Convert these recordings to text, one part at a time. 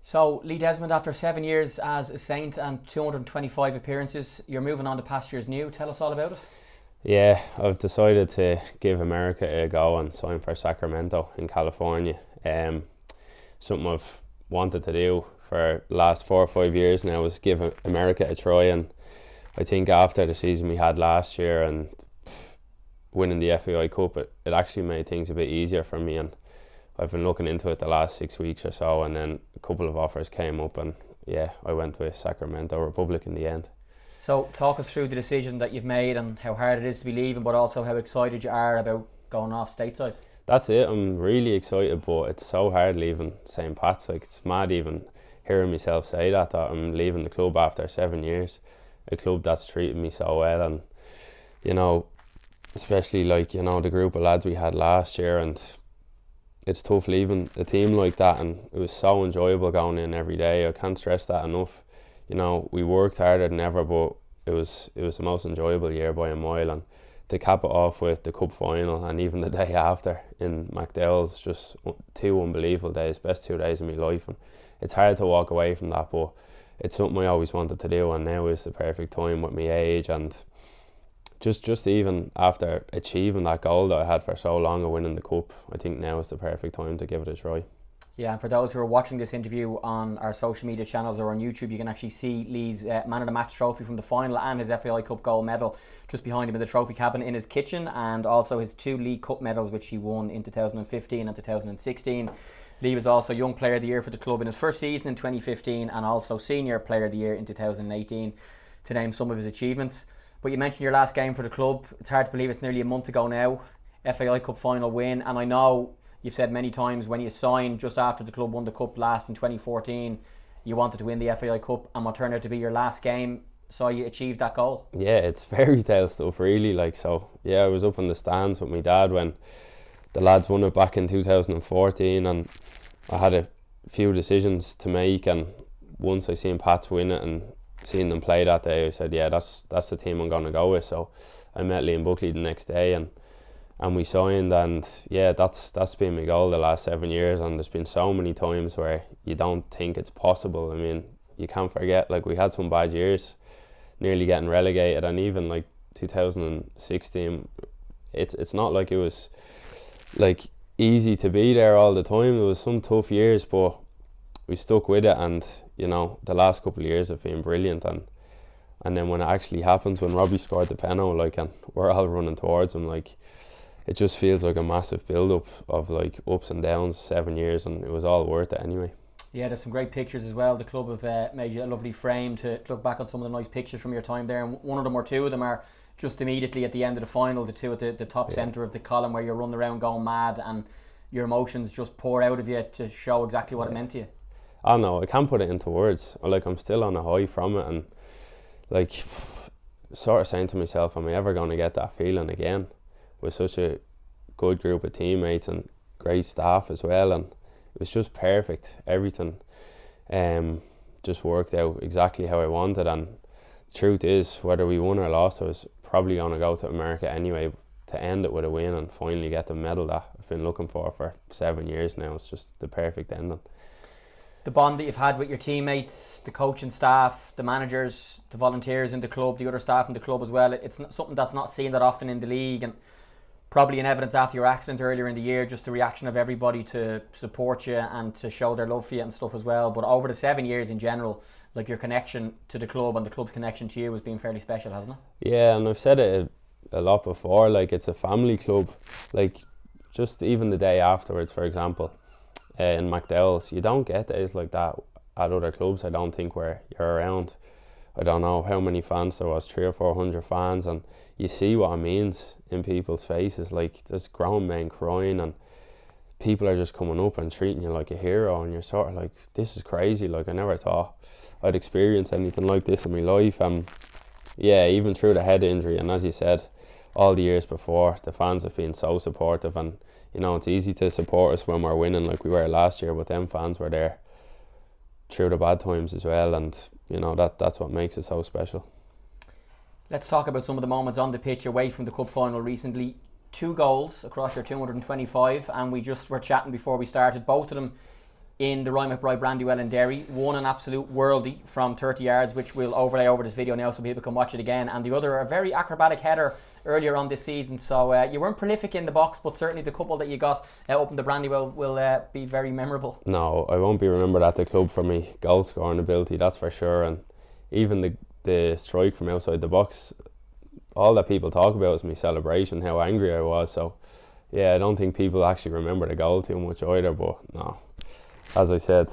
So, Lee Desmond, after 7 years as a Saint and 225 appearances, you're moving on to pastures new. Tell us all about it. Yeah, I've decided to give America a go and sign for Sacramento in California. Something I've wanted to do for the last 4 or 5 years now is give America a try, and I think after the season we had last year and winning the FAI Cup, it actually made things a bit easier for me, and I've been looking into it the last 6 weeks or so, and then a couple of offers came up, and yeah, I went with Sacramento Republic in the end. So, talk us through the decision that you've made and how hard it is to be leaving, but also how excited you are about going off stateside. That's it, I'm really excited, but it's so hard leaving St. Pat's. Like, it's mad even hearing myself say that I'm leaving the club after 7 years, a club that's treated me so well, and you know, especially like, you know, the group of lads we had last year, and it's tough leaving a team like that, and it was so enjoyable going in every day. I can't stress that enough. You know, we worked harder than ever, but it was the most enjoyable year by a mile, and to cap it off with the cup final and even the day after in McDowell's, just 2 unbelievable days, best 2 days of my life, and it's hard to walk away from that, but it's something I always wanted to do, and now is the perfect time with my age, and just even after achieving that goal that I had for so long of winning the cup, I think now is the perfect time to give it a try. Yeah, and for those who are watching this interview on our social media channels or on YouTube, you can actually see Lee's Man of the Match trophy from the final and his FAI Cup gold medal just behind him in the trophy cabinet in his kitchen, and also his 2 League Cup medals which he won in 2015 and 2016. Lee was also Young Player of the Year for the club in his first season in 2015 and also Senior Player of the Year in 2018, to name some of his achievements. But you mentioned your last game for the club. It's hard to believe it's nearly a month ago now. FAI Cup final win, and I know you've said many times when you signed just after the club won the cup last in 2014, you wanted to win the FAI Cup, and what turned out to be your last game saw you achieve that goal. Yeah, it's fairy tale stuff really. Like, so yeah, I was up in the stands with my dad when the lads won it back in 2014, and I had a few decisions to make, and once I seen Pats win it and seeing them play that day, I said, yeah, that's the team I'm going to go with. So I met Liam Buckley the next day, and we signed, and yeah, that's been my goal the last 7 years, and there's been so many times where you don't think it's possible. I mean, you can't forget, like, we had some bad years, nearly getting relegated, and even like 2016, it's not like it was like easy to be there all the time. There was some tough years, but we stuck with it, and you know, the last couple of years have been brilliant, and then when it actually happens, when Robbie scored the penalty, like, and we're all running towards him, like, it just feels like a massive build-up of like ups and downs, 7 years, and it was all worth it anyway. Yeah, there's some great pictures as well. The club have made you a lovely frame to look back on some of the nice pictures from your time there, and one of them or two of them are just immediately at the end of the final, the two at the top centre of the column where you're running around going mad and your emotions just pour out of you to show exactly what it meant to you. I know, I can't put it into words. Like, I'm still on a high from it, and like, sort of saying to myself, am I ever going to get that feeling again with such a good group of teammates and great staff as well? And it was just perfect. Everything just worked out exactly how I wanted, and the truth is, whether we won or lost, I was probably going to go to America anyway to end it with a win and finally get the medal that I've been looking for 7 years now. It's just the perfect ending. The bond that you've had with your teammates, the coaching staff, the managers, the volunteers in the club, the other staff in the club as well, it's something that's not seen that often in the league, and probably in evidence after your accident earlier in the year, just the reaction of everybody to support you and to show their love for you and stuff as well. But over the 7 years in general, like, your connection to the club and the club's connection to you has been fairly special, hasn't it? Yeah, and I've said it a lot before, like, it's a family club. Like, just even the day afterwards, for example, in McDowell's, you don't get days like that at other clubs, I don't think, where you're around, I don't know how many fans there was, 300 or 400 fans, and you see what it means in people's faces. Like, there's grown men crying, and people are just coming up and treating you like a hero, and you're sort of like, this is crazy. Like, I never thought I'd experience anything like this in my life. And yeah, even through the head injury, and as you said, all the years before, the fans have been so supportive, and you know, it's easy to support us when we're winning like we were last year, but them fans were there through the bad times as well, and you know, that's what makes it so special. Let's talk about some of the moments on the pitch away from the cup final recently. 2 goals across your 225, and we just were chatting before we started, both of them in the Roy McBride Brandywell in Derry. One an absolute worldie from 30 yards, which we'll overlay over this video now so people can watch it again. And the other, a very acrobatic header earlier on this season. So you weren't prolific in the box, but certainly the couple that you got up in the Brandywell will be very memorable. No, I won't be remembered at the club for my goal scoring ability, that's for sure. And even the strike from outside the box, all that people talk about is my celebration, how angry I was. So yeah, I don't think people actually remember the goal too much either. But no, as I said,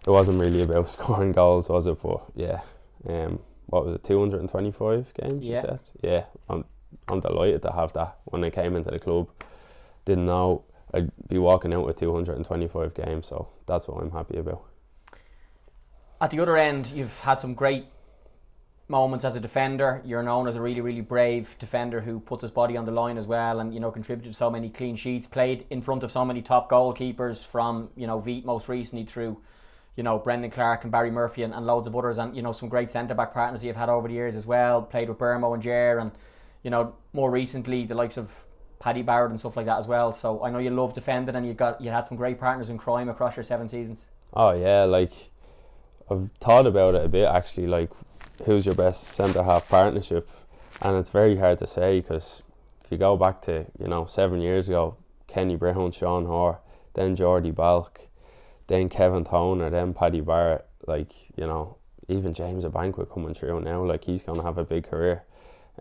it wasn't really about scoring goals, was it? But yeah, what was it, 225 games? Yeah. You said? Yeah, I'm delighted to have that. When I came into the club, didn't know I'd be walking out with 225 games, so that's what I'm happy about. At the other end, you've had some great moments as a defender. You're known as a really, really brave defender who puts his body on the line as well, and contributed to so many clean sheets, played in front of so many top goalkeepers from 𝙤𝙤𝙬 most recently through Brendan Clark and Barry Murphy and loads of others, and some great centre back partners you've had over the years as well. Played with Burmo and Ger, and more recently the likes of Paddy Barrett and stuff like that as well. So I know you love defending, and you had some great partners in crime across your 7 seasons. Oh yeah, like I've thought about it a bit actually, like who's your best centre half partnership, and it's very hard to say, because if you go back to 7 years ago, Kenny Brown, Sean Hoare, then Geordie Balk, then Kevin Toner, then Paddy Barrett, like even James Abankwah coming through now, like he's going to have a big career.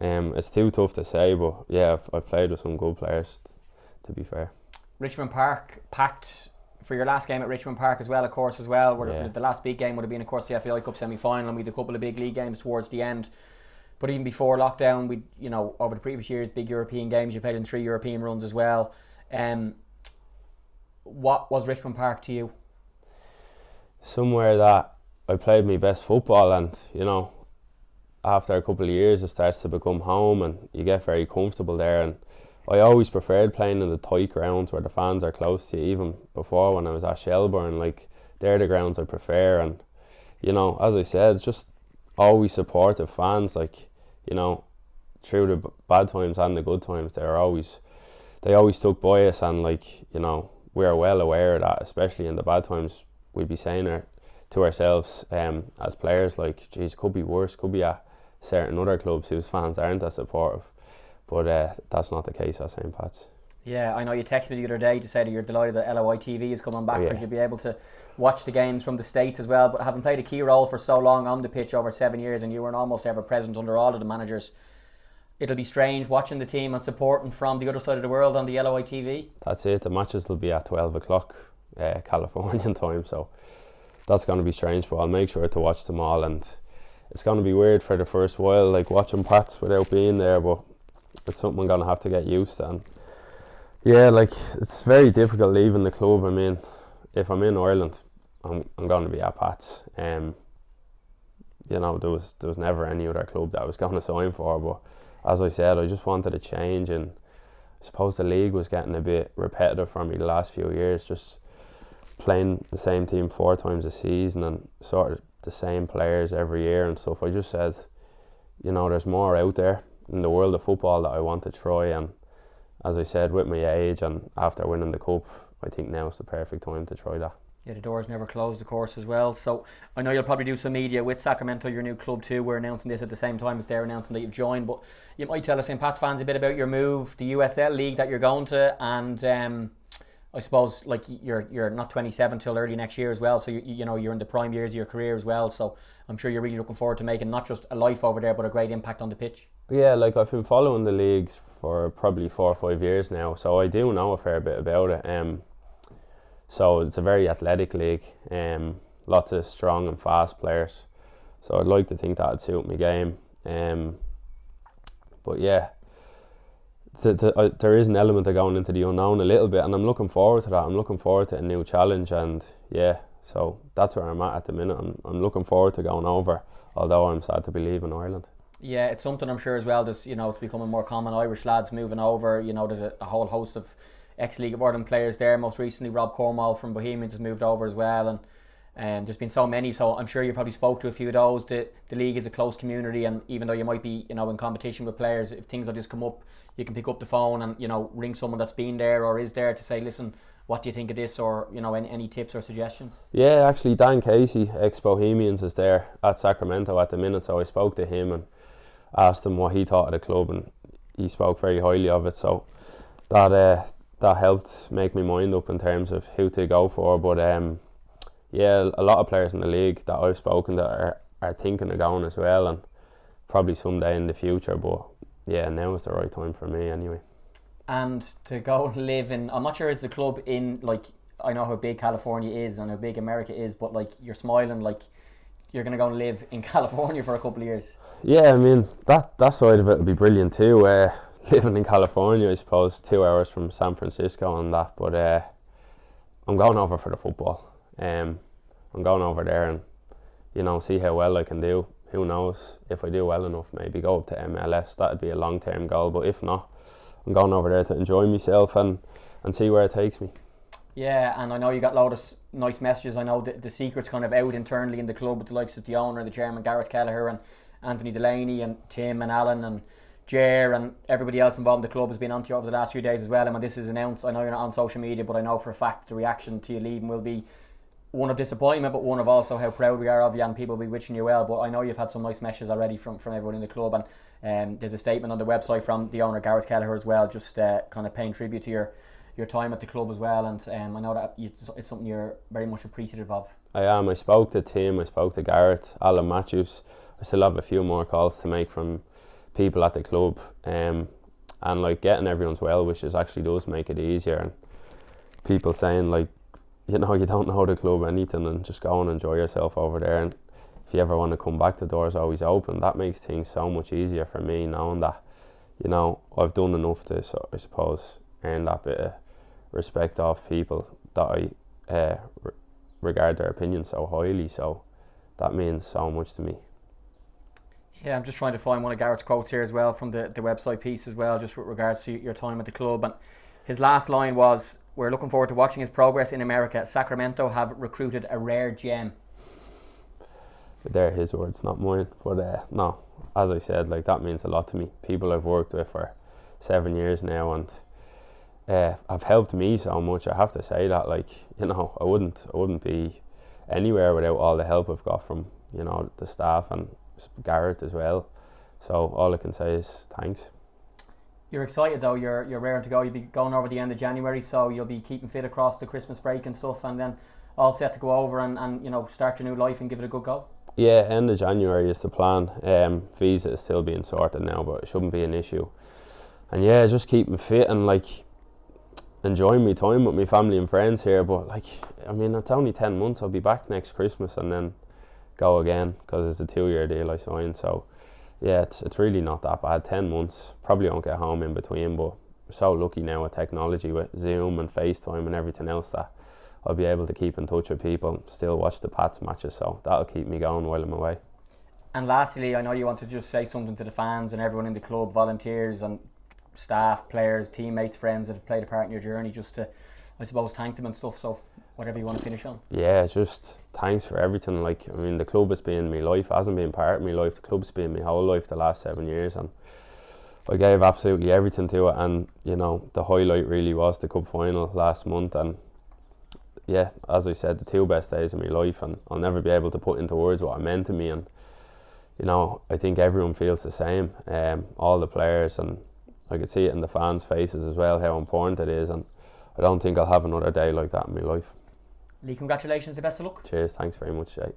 It's too tough to say, but yeah, I've played with some good players, to be fair. Richmond Park packed for your last game at Richmond Park as well, of course, as well. Where the last big game would have been, of course, the FAI Cup semi-final, and we had a couple of big league games towards the end. But even before lockdown, we, over the previous years, big European games. You played in 3 European runs as well. What was Richmond Park to you? Somewhere that I played my best football, and after a couple of years it starts to become home, and you get very comfortable there. And I always preferred playing in the tight grounds where the fans are close to you. Even before, when I was at Shelbourne, like they're the grounds I prefer. And as I said, it's just always supportive fans, like through the bad times and the good times. They always stuck by us, and we are well aware of that, especially in the bad times. We'd be saying it to ourselves as players, like, geez, could be worse, could be at certain other clubs whose fans aren't as supportive. But that's not the case at St. Pat's. Yeah, I know you texted me the other day to say that you're delighted that LOI TV is coming back, because you'll be able to watch the games from the States as well. But having played a key role for so long on the pitch over 7 years, and you were almost ever present under all of the managers, it'll be strange watching the team and supporting from the other side of the world on the LOI TV. That's it. The matches will be at 12 o'clock Californian time, so that's going to be strange, but I'll make sure to watch them all. And it's going to be weird for the first while, like watching Pats without being there, but it's something I'm going to have to get used to. And yeah, like, it's very difficult leaving the club. I mean, if I'm in Ireland, I'm going to be at Pats. There was never any other club that I was going to sign for, but as I said, I just wanted a change, and I suppose the league was getting a bit repetitive for me the last few years, just playing the same team 4 times a season and sort of the same players every year and stuff. I just said, there's more out there in the world of football that I want to try. And as I said, with my age and after winning the cup, I think now is the perfect time to try that. Yeah, the doors never closed, of course, as well. So I know you'll probably do some media with Sacramento, your new club too. We're announcing this at the same time as they're announcing that you've joined. But you might tell us, St. Pat's fans, a bit about your move, the USL League that you're going to, and I suppose, like, you're not 27 till early next year as well, so you're in the prime years of your career as well. So I'm sure you're really looking forward to making not just a life over there, but a great impact on the pitch. Yeah, like, I've been following the leagues for probably 4 or 5 years now, so I do know a fair bit about it. So it's a very athletic league, lots of strong and fast players. So I'd like to think that'd suit my game. But yeah, there is an element of going into the unknown a little bit, and I'm looking forward to that. I'm looking forward to a new challenge, and yeah, so that's where I'm at the minute. I'm looking forward to going over, although I'm sad to be leaving Ireland. Yeah, it's something I'm sure as well. There's, it's becoming more common. Irish lads moving over. There's a whole host of ex-League of Ireland players there. Most recently, Rob Cornwall from Bohemians has moved over as well, and there's been so many. So I'm sure you probably spoke to a few of those. The league is a close community, and even though you might be in competition with players, if things will just come up, you can pick up the phone and ring someone that's been there or is there to say, listen, what do you think of this, or any tips or suggestions? Yeah, actually Dan Casey, ex-Bohemians, is there at Sacramento at the minute, so I spoke to him and asked him what he thought of the club, and he spoke very highly of it, so that helped make my mind up in terms of who to go for. But yeah, a lot of players in the league that I've spoken to are thinking of going as well, and probably someday in the future, but yeah, now is the right time for me anyway. And to go and live in, I'm not sure is the club in, like, I know how big California is and how big America is, but like you're smiling like you're going to go and live in California for a couple of years. Yeah, I mean, that side of it will be brilliant too. Living in California, I suppose, 2 hours from San Francisco and that, but I'm going over for the football. I'm going over there and, see how well I can do. Who knows, if I do well enough, maybe go up to MLS. That'd be a long-term goal, but if not, I'm going over there to enjoy myself and see where it takes me. Yeah, and I know you got a lot of nice messages. I know the secret's kind of out internally in the club with the likes of the owner, the chairman, Gareth Kelleher, and Anthony Delaney, and Tim and Alan and Jer, and everybody else involved in the club has been on to you over the last few days as well. And when this is announced, I know you're not on social media, but I know for a fact the reaction to you leaving will be one of disappointment, but one of also how proud we are of you, and people will be wishing you well. But I know you've had some nice messages already from everyone in the club, and there's a statement on the website from the owner, Gareth Kelleher, as well, just kind of paying tribute to your time at the club as well. And I know that it's something you're very much appreciative of. I am. I spoke to Tim, I spoke to Gareth, Alan Matthews. I still have a few more calls to make from people at the club, and like getting everyone's well wishes actually does make it easier, and people saying like, you don't know the club anything, and just go and enjoy yourself over there, and if you ever want to come back, the door's always open. That makes things so much easier for me, knowing that I've done enough to, so I suppose, earn that bit of respect off people that I regard their opinions so highly. So that means so much to me. Yeah, I'm just trying to find one of Gareth's quotes here as well from the website piece as well, just with regards to your time at the club. And his last line was, "We're looking forward to watching his progress in America. Sacramento have recruited a rare gem." They're his words, not mine. But no, as I said, like, that means a lot to me. People I've worked with for 7 years now, and have helped me so much. I have to say that, like, I wouldn't be anywhere without all the help I've got from the staff and Gareth as well. So all I can say is thanks. You're excited though. You're raring to go. You'll be going over the end of January, so you'll be keeping fit across the Christmas break and stuff, and then all set to go over and start your new life and give it a good go. Yeah, end of January is the plan. Visa is still being sorted now, but it shouldn't be an issue. And yeah, just keeping fit and like enjoying my time with my family and friends here. But like, I mean, it's only 10 months. I'll be back next Christmas and then go again, because it's a 2-year deal I signed. So yeah, it's really not that bad. 10 months, probably won't get home in between, but we're so lucky now with technology, with Zoom and FaceTime and everything else, that I'll be able to keep in touch with people, still watch the Pats matches, so that'll keep me going while I'm away. And lastly, I know you want to just say something to the fans and everyone in the club, volunteers and staff, players, teammates, friends that have played a part in your journey, just to, I suppose, thank them and stuff. So whatever you want to finish on. Yeah, just thanks for everything. Like, I mean, the club has been my life, hasn't been part of my life. The club's been my whole life the last 7 years, and I gave absolutely everything to it. And the highlight really was the cup final last month. And yeah, as I said, the 2 best days of my life, and I'll never be able to put into words what it meant to me. And I think everyone feels the same. All the players, and I could see it in the fans' faces as well, how important it is. And I don't think I'll have another day like that in my life. Lee, congratulations, the best of luck. Cheers, thanks very much, Jay.